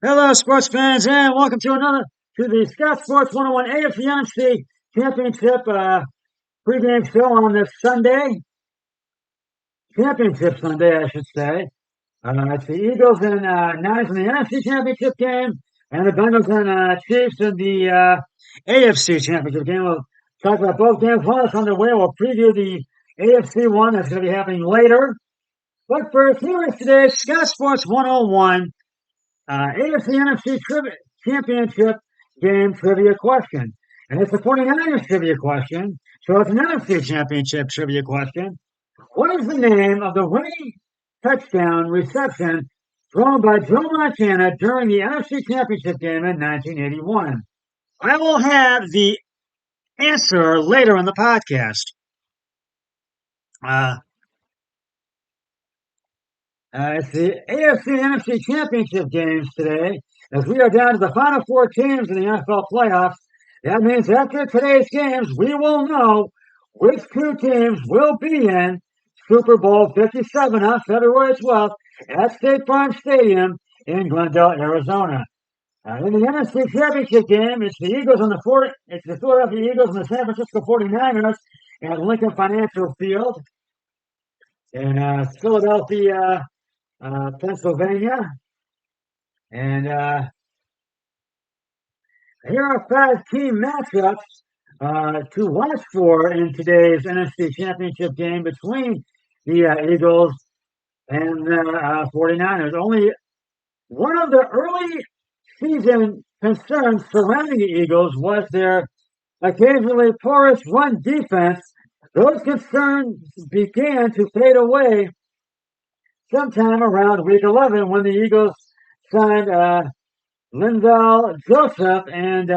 Hello, sports fans, and welcome to the Scott Sports 101 AFC NFC Championship pregame show on this Sunday, Championship Sunday, I should say. It's the Eagles and Niners in the NFC Championship game, and the Bengals and Chiefs in the AFC Championship game. We'll talk about both games while it's underway. We'll preview the AFC one that's going to be happening later. But first, here is today's Scott Sports 101 AFC NFC Championship game trivia question. And it's a 49ers trivia question, so it's an NFC Championship trivia question. What is the name of the winning touchdown reception thrown by Joe Montana during the NFC Championship game in 1981? I will have the answer later in the podcast. It's the AFC NFC Championship games today, as we are down to the final four teams in the NFL playoffs. That means after today's games, we will know which two teams will be in Super Bowl 57 on February 12th at State Farm Stadium in Glendale, Arizona. In the NFC Championship game, it's the Philadelphia Eagles and the San Francisco 49ers at Lincoln Financial Field in Philadelphia, Pennsylvania. And here are five team matchups to watch for in today's NFC Championship game between the Eagles and the 49ers. Only one of the early season concerns surrounding the Eagles was their occasionally porous run defense. Those concerns began to fade away sometime around week 11 when the Eagles signed Linval Joseph and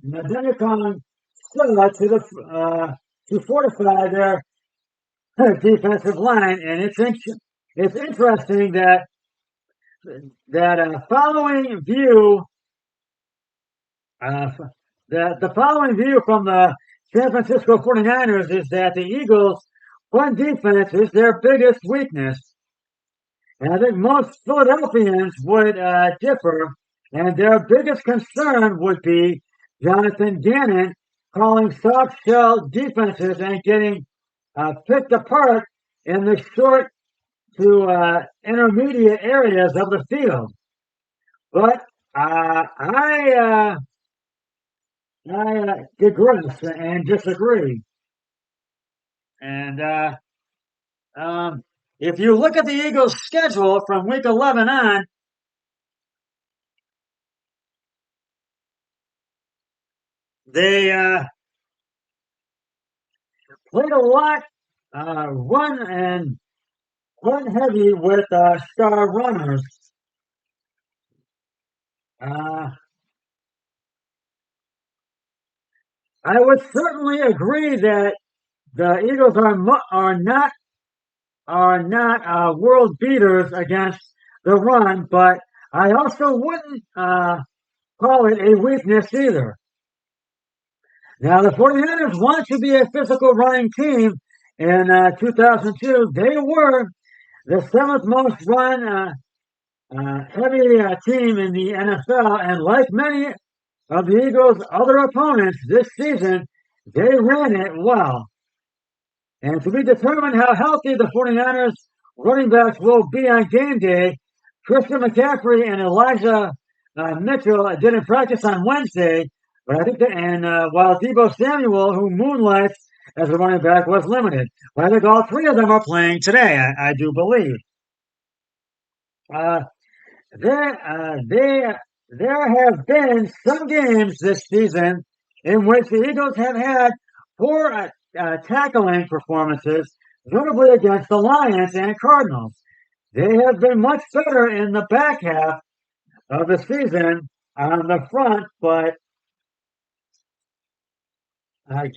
Nademikan to fortify their defensive line. And it's interesting that following view the following view from the San Francisco 49ers is that the Eagles' run defense is their biggest weakness. And I think most Philadelphians would differ, and their biggest concern would be Jonathan Gannon calling soft shell defenses and getting picked apart in the short to intermediate areas of the field. But I digress and disagree. And if you look at the Eagles' schedule from week 11 on, they played a lot run heavy with star runners. I would certainly agree that the Eagles are not world beaters against the run, but I also wouldn't call it a weakness either. Now, the 49ers want to be a physical running team. In 2002, they were the seventh most run heavy team in the NFL, and like many of the Eagles' other opponents this season, they ran it well. And to be determined how healthy the 49ers running backs will be on game day, Christian McCaffrey and Elijah Mitchell didn't practice on Wednesday, but I think while Deebo Samuel, who moonlights as a running back, was limited. But I think all three of them are playing today, I do believe. There have been some games this season in which the Eagles have had poor tackling performances, notably against the Lions and Cardinals. They have been much better in the back half of the season on the front, but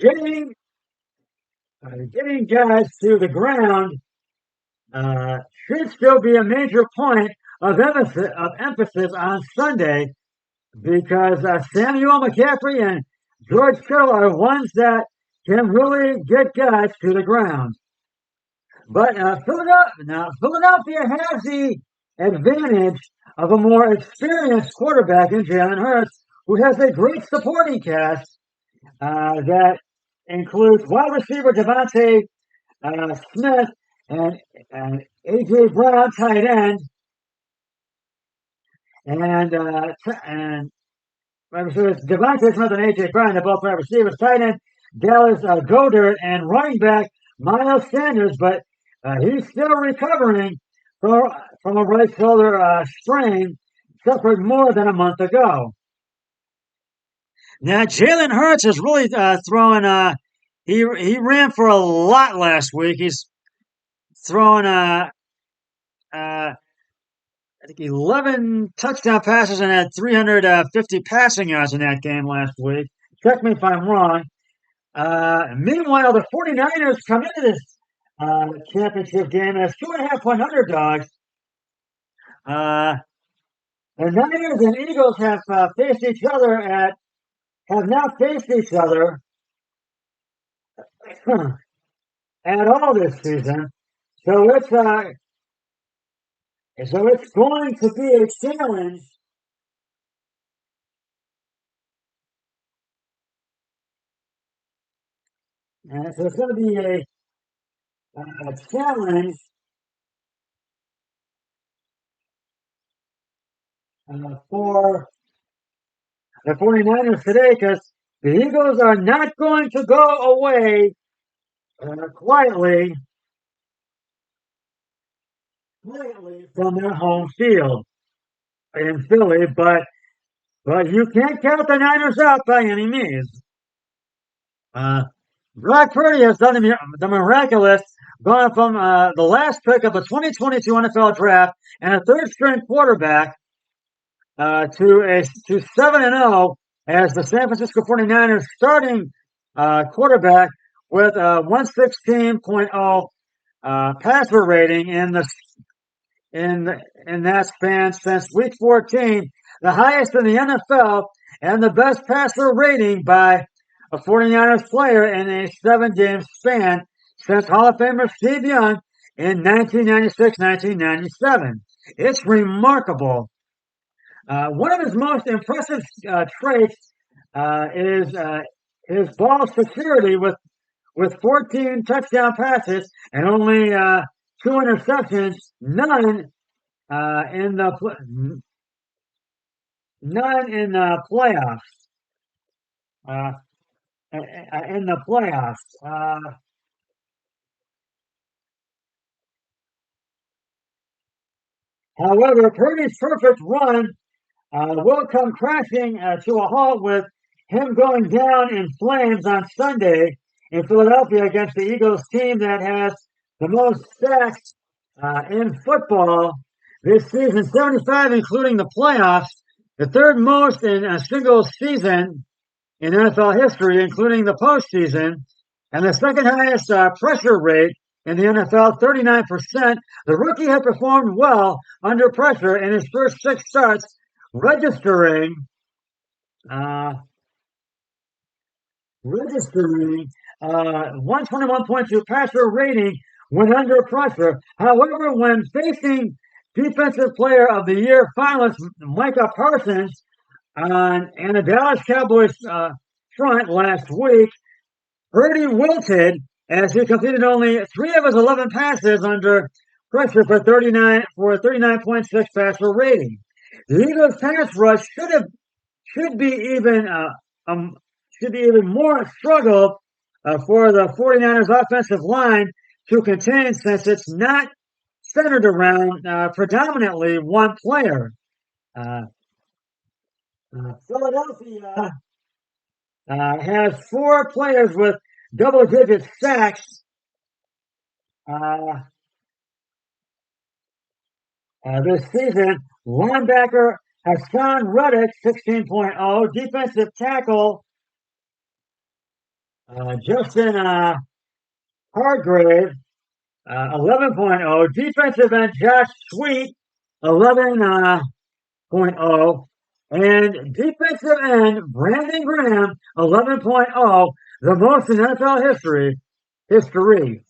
getting guys to the ground should still be a major point of emphasis on Sunday, because Samuel McCaffrey and George Kittle are ones that can really get guys to the ground. But Philadelphia has the advantage of a more experienced quarterback in Jalen Hurts, who has a great supporting cast that includes wide receiver Devontae Smith and, and A.J. Brown, tight end, and so it's Devontae Smith and A.J. Brown, they're both wide receivers, tight end Dallas Goedert, and running back Miles Sanders, but he's still recovering from, from a right shoulder strain suffered more than a month ago. Now, Jalen Hurts is really throwing. He ran for a lot last week. He's throwing I think 11 touchdown passes and had 350 passing yards in that game last week. Correct me if I'm wrong. Meanwhile, the 49ers come into this championship game as 2.5 point underdogs. The Niners and Eagles have not faced each other at all this season. So it's going to be a challenge. So it's going to be a challenge for the 49ers today because the Eagles are not going to go away quietly from their home field in Philly, but you can't count the Niners out by any means. Uh, Brock Purdy has done the miraculous, gone from the last pick of the 2022 NFL Draft and a third-string quarterback to 7-0 as the San Francisco 49ers starting quarterback with a 116.0 passer rating in that span since week 14, the highest in the NFL and the best passer rating by a 49ers player in a 7-game span since Hall of Famer Steve Young in 1996-1997. It's remarkable. One of his most impressive traits is his ball security with 14 touchdown passes and only 2 interceptions, none in the playoffs. Uh, in the playoffs. However, Purdy's perfect run will come crashing to a halt with him going down in flames on Sunday in Philadelphia against the Eagles team that has the most sacks in football this season, 75, including the playoffs, the third most in a single season in NFL history, including the postseason, and the second highest pressure rate in the NFL, 39%. The rookie had performed well under pressure in his first 6 starts, registering uh, registering 121.2 passer rating when under pressure. However, when facing Defensive Player of the Year finalist Micah Parsons and the Dallas Cowboys front last week, Purdy wilted as he completed only 3 of his 11 passes under pressure for 39.6 passer rating. The Eagles' pass rush should be even more struggle for the 49ers offensive line to contain since it's not centered around predominantly one player. Philadelphia has 4 players with double-digit sacks this season. Linebacker Hassan Reddick, 16.0. Defensive tackle Justin Hargrave, 11.0. Defensive end Josh Sweet, 11.0. And defensive end Brandon Graham, 11.0. The most in NFL history.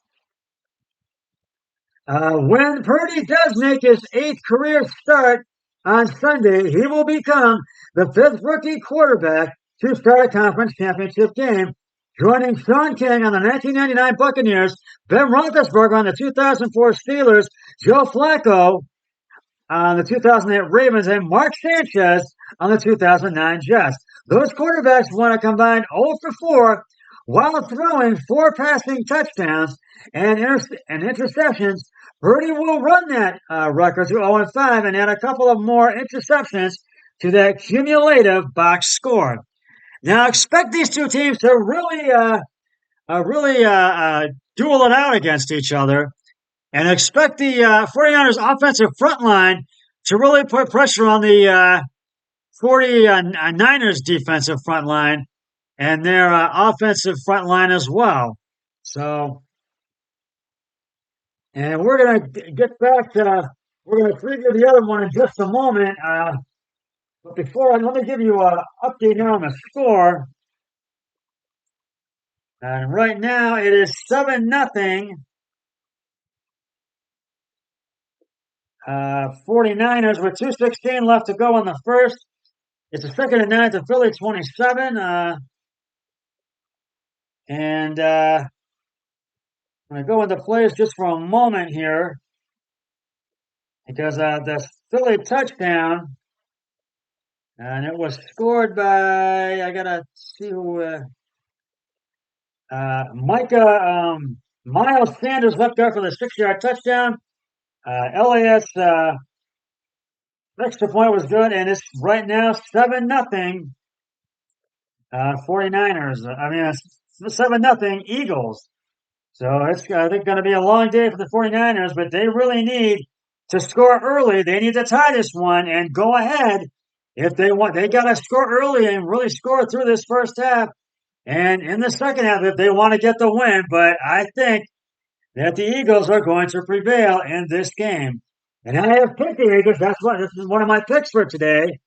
When Purdy does make his eighth career start on Sunday, he will become the fifth rookie quarterback to start a conference championship game, joining Sean King on the 1999 Buccaneers, Ben Roethlisberger on the 2004 Steelers, Joe Flacco on the 2008 Ravens, and Mark Sanchez on the 2009 Jets. Those quarterbacks won a combined 0 for 4 while throwing 4 passing touchdowns and interceptions. Purdy will run that record to 0 5 and add a couple of more interceptions to that cumulative box score. Now, expect these two teams to really duel it out against each other, and expect the 49ers offensive front line to really put pressure on the 49ers defensive front line and their offensive front line as well. So, and we're going to get back to, we're going to preview the other one in just a moment. But before, let me give you an update here on the score. And right now it is 7-0. 49ers with 2:16 left to go in the first. It's a 2nd and 9 to Philly 27. And I'm going to go into plays just for a moment here because the Philly touchdown, and it was scored by, I got to see who, Micah, Miles Sanders left guard for the 6-yard touchdown. LAS extra point was good, and it's right now 7-0. 49ers. I mean, it's 7-0 Eagles. So it's, I think, going to be a long day for the 49ers, but they really need to score early. They need to tie this one and go ahead if they want. They got to score early and really score through this first half and in the second half if they want to get the win. But I think that the Eagles are going to prevail in this game. And I have picked the Eagles. This is one of my picks for today.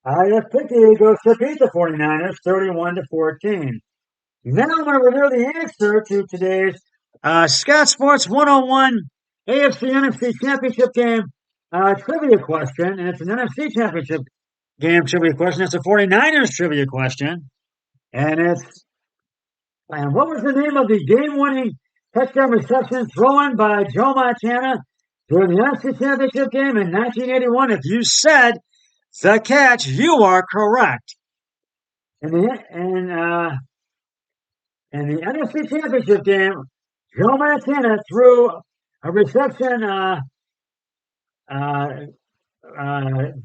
I have picked the Eagles to beat the 49ers 31-14. Now I'm going to reveal the answer to today's Scott Sports 101 AFC NFC Championship game trivia question. And it's an NFC Championship game trivia question. It's a 49ers trivia question. And what was the name of the game-winning touchdown reception thrown by Joe Montana during the NFC Championship game in 1981? If you said the catch, you are correct. In the NFC Championship game, Joe Montana threw a reception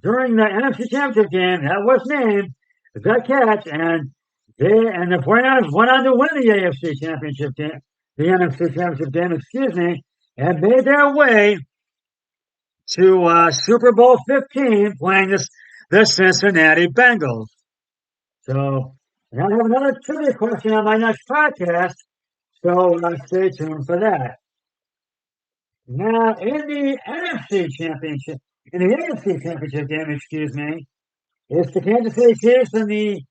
during the NFC Championship game that was named the catch, and the 49ers went on to win the AFC Championship game, the NFC Championship game, and made their way to Super Bowl 15 playing the Cincinnati Bengals. So, and I'll have another trivia question on my next podcast, so stay tuned for that. Now, in the AFC Championship game, it's the Kansas City Chiefs and the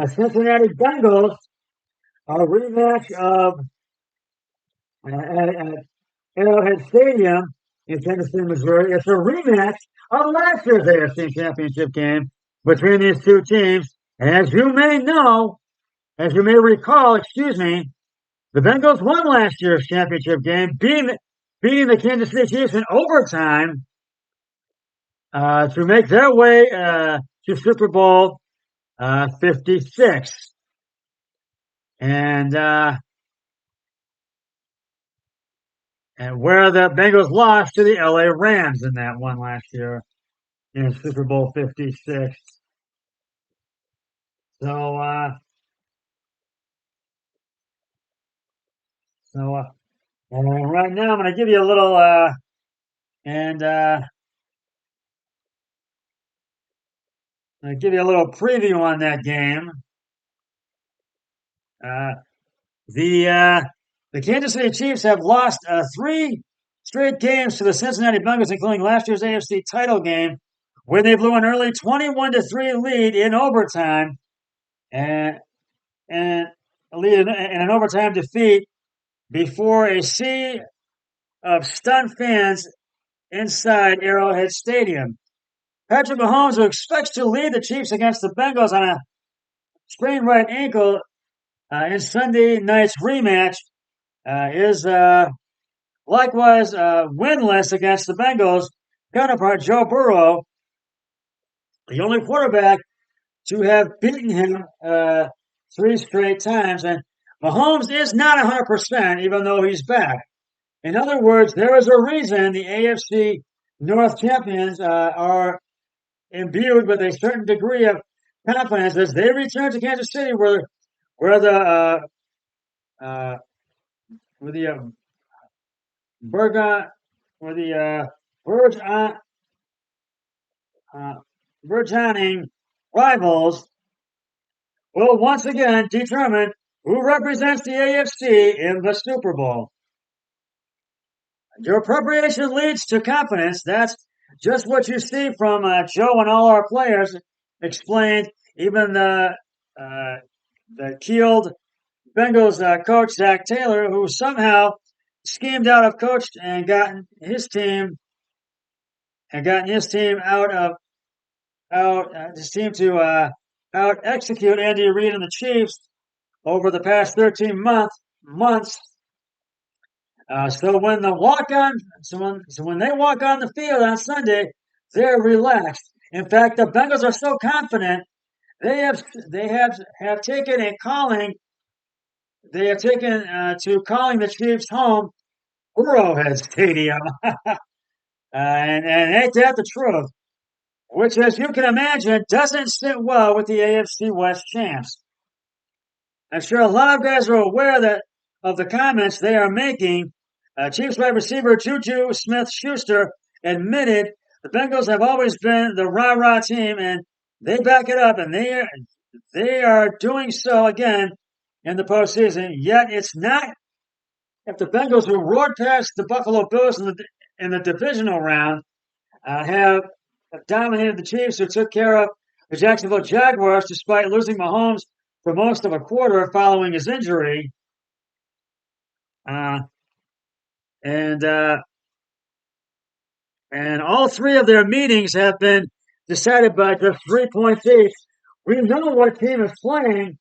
Cincinnati Bengals, a rematch of at Arrowhead Stadium in Tennessee, Missouri. It's a rematch of last year's AFC Championship game between these two teams. And as you may recall, the Bengals won last year's championship game, beating the Kansas City Chiefs in overtime to make their way to Super Bowl 56. And where the Bengals lost to the LA Rams in that one last year in Super Bowl 56. So, and right now I'm going to give you a little, I'll give you a little preview on that game. The Kansas City Chiefs have lost 3 straight games to the Cincinnati Bengals, including last year's AFC title game, where they blew an early 21-3 lead in overtime, and lead in an overtime defeat before a sea of stunned fans inside Arrowhead Stadium. Patrick Mahomes, who expects to lead the Chiefs against the Bengals on a sprained right ankle in Sunday night's rematch, is likewise winless against the Bengals counterpart Joe Burrow, the only quarterback to have beaten him three straight times. And Mahomes is not 100%, even though he's back. In other words, there is a reason the AFC North champions are imbued with a certain degree of confidence as they return to Kansas City, where the uh, where the Burga, where the Burge burgeoning rivals will once again determine who represents the AFC in the Super Bowl. Your preparation leads to confidence. That's just what you see from Joe and all our players explained. Even the keeled Bengals coach Zach Taylor, who somehow schemed out of coach and gotten his team to out execute Andy Reid and the Chiefs over the past 13 months. So when they walk on the field on Sunday, they're relaxed. In fact, the Bengals are so confident they have taken a calling. They have taken to calling the Chiefs home Arrowhead Stadium, and ain't that the truth? Which, as you can imagine, doesn't sit well with the AFC West champs. I'm sure a lot of guys are aware of the comments they are making. Chiefs wide receiver Juju Smith-Schuster admitted the Bengals have always been the rah-rah team, and they back it up, and they are doing so again in the postseason. Yet it's not if the Bengals, who roared past the Buffalo Bills in the divisional round, have dominated the Chiefs, who took care of the Jacksonville Jaguars despite losing Mahomes for most of a quarter following his injury. And all three of their meetings have been decided by just 3 points each. We know what team is playing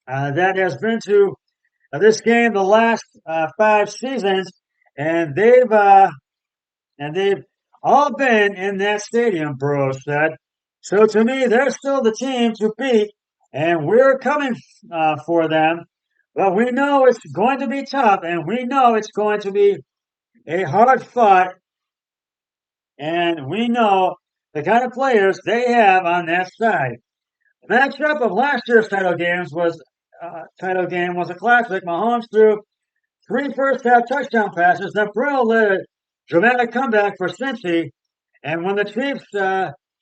that has been to this game the last 5 seasons, and they've all been in that stadium, Burrow said. So to me, they're still the team to beat, and we're coming for them. But we know it's going to be tough, and we know it's going to be a hard fought, and we know the kind of players they have on that side. The matchup of last year's title game was a classic. Mahomes threw 3 first-half touchdown passes. Then Burrow led a dramatic comeback for Cincy, and when the Chiefs,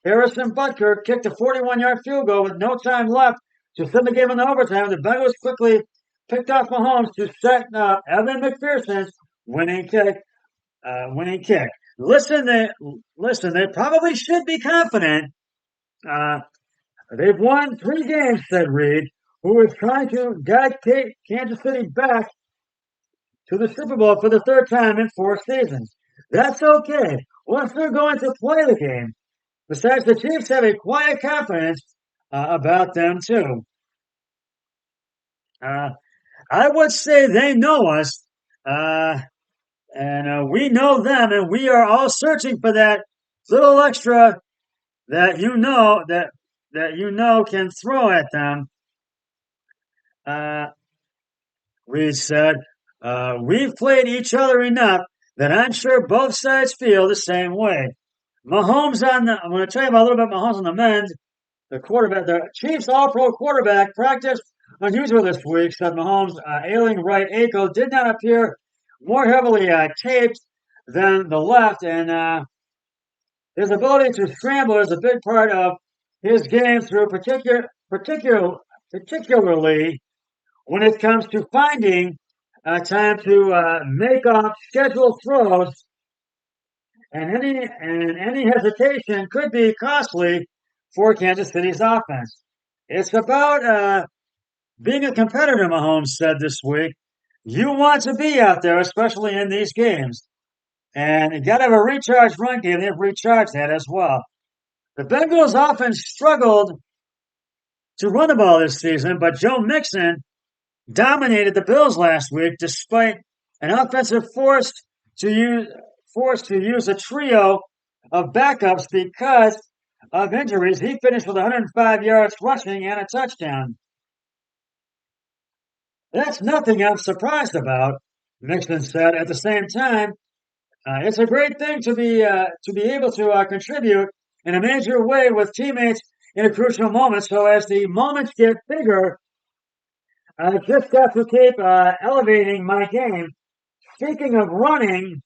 Harrison Butker kicked a 41-yard field goal with no time left to send the game in overtime, the Bengals quickly picked off Mahomes to set up Evan McPherson's winning kick. Listen, they probably should be confident. They've won 3 games, said Reid, who is trying to guide Kansas City back to the Super Bowl for the 3rd time in 4 seasons. That's okay. Once they're going to play the game. Besides, the Chiefs have a quiet confidence about them, too. I would say they know us, and we know them, and we are all searching for that little extra that you know can throw at them. Reid said, "We've played each other enough that I'm sure both sides feel the same way." Mahomes I'm going to tell you about a little bit Mahomes on the men's. The quarterback, the Chiefs All-Pro quarterback, practiced unusual this week, said Mahomes' ailing right ankle did not appear more heavily taped than the left, and his ability to scramble is a big part of his game, through particularly when it comes to finding time to make off scheduled throws, and any hesitation could be costly for Kansas City's offense. It's about being a competitor, Mahomes said this week. you want to be out there, especially in these games. And you got to have a recharged run game. They've recharged that as well. The Bengals often struggled to run the ball this season, but Joe Mixon dominated the Bills last week despite an offensive forced to use a trio of backups because of injuries. He finished with 105 yards rushing and a touchdown. That's nothing I'm surprised about, Mixon said. At the same time, it's a great thing to be able to contribute in a major way with teammates in a crucial moment. So as the moments get bigger, I just have to keep elevating my game. Speaking of running,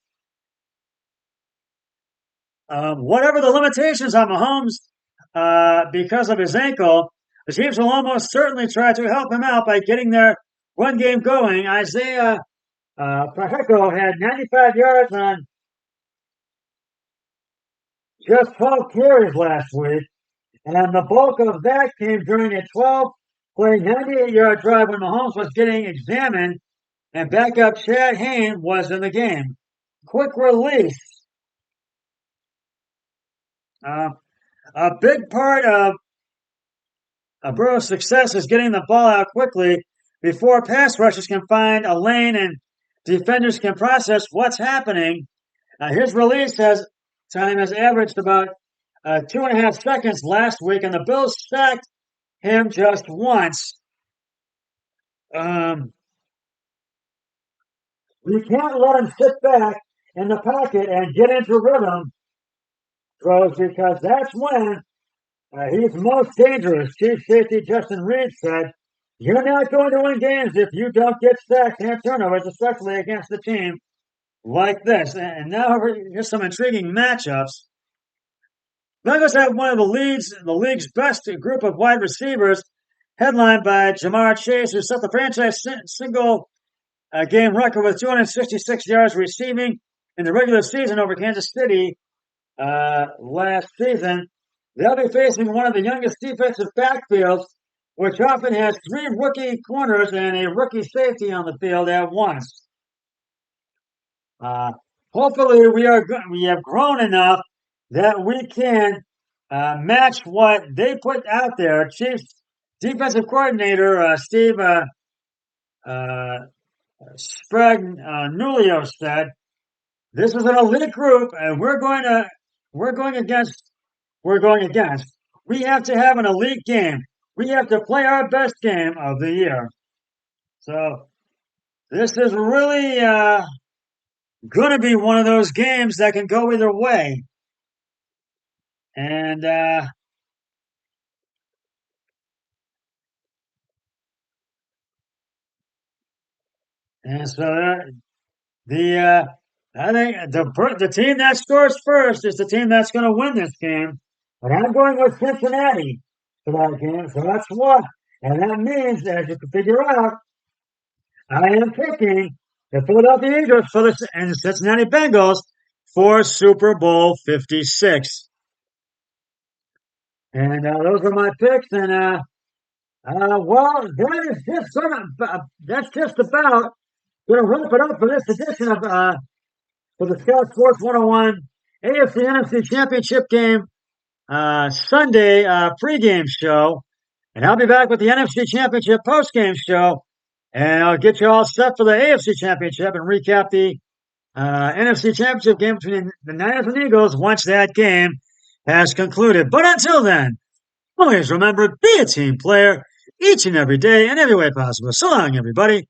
whatever the limitations on Mahomes because of his ankle, the Chiefs will almost certainly try to help him out by getting their run game going. Isaiah Pacheco had 95 yards on just 12 carries last week, and the bulk of that came during a 12-play, 98-yard drive when Mahomes was getting examined and backup Chad Hain was in the game. Quick release. A big part of Burrow's success is getting the ball out quickly before pass rushers can find a lane and defenders can process what's happening. His release time has averaged about 2.5 seconds last week, and the Bills sacked him just once. We can't let him sit back in the pocket and get into rhythm throws because that's when he's most dangerous. Chief safety Justin Reed said, "You're not going to win games if you don't get sacks and turnovers, especially against a team like this." And now here's some intriguing matchups. Bengals have one of the league's best group of wide receivers, headlined by Jamar Chase, who set the franchise single game record with 266 yards receiving in the regular season over Kansas City last season. They'll be facing one of the youngest defensive backfields, which often has 3 rookie corners and a rookie safety on the field at once. Hopefully, we have grown enough that we can match what they put out there. Chiefs defensive coordinator Steve Spagnuolo said, "This is an elite group, and we're going against. We have to have an elite game. We have to play our best game of the year." So this is really going to be one of those games that can go either way. And so I think the team that scores first is the team that's going to win this game. But I'm going with Cincinnati for that game, so that's what. And that means, as you can figure out, I am picking the Philadelphia Eagles and the Cincinnati Bengals for Super Bowl 56. And those are my picks. And well, that's just about going to wrap it up for this edition of for the Scout Sports 101 AFC NFC Championship game Sunday pregame show. And I'll be back with the NFC Championship postgame show. And I'll get you all set for the AFC Championship and recap the NFC Championship game between the Niners and Eagles once that game has concluded. But until then, always remember, be a team player each and every day and every way possible. So long, everybody.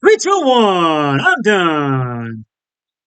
3, 2, 1, I'm done.